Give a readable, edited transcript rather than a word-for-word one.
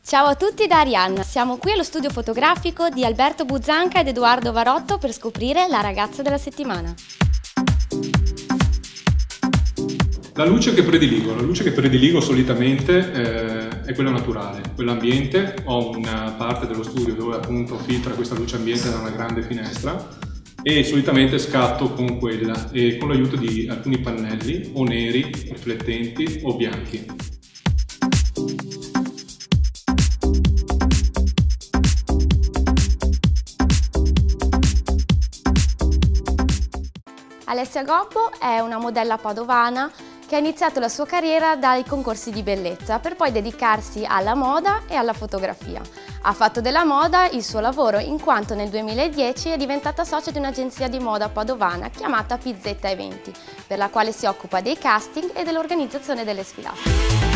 Ciao a tutti da Arianna, siamo qui allo studio fotografico di Alberto Buzzanca ed Edoardo Varotto per scoprire la ragazza della settimana. La luce che prediligo solitamente è quella naturale, quella ambiente. Ho una parte dello studio dove appunto filtra questa luce ambiente da una grande finestra e solitamente scatto con quella e con l'aiuto di alcuni pannelli o neri, riflettenti o bianchi. Alessia Gobbo è una modella padovana che ha iniziato la sua carriera dai concorsi di bellezza per poi dedicarsi alla moda e alla fotografia. Ha fatto della moda il suo lavoro in quanto nel 2010 è diventata socia di un'agenzia di moda padovana chiamata Pizzetta Eventi, per la quale si occupa dei casting e dell'organizzazione delle sfilate.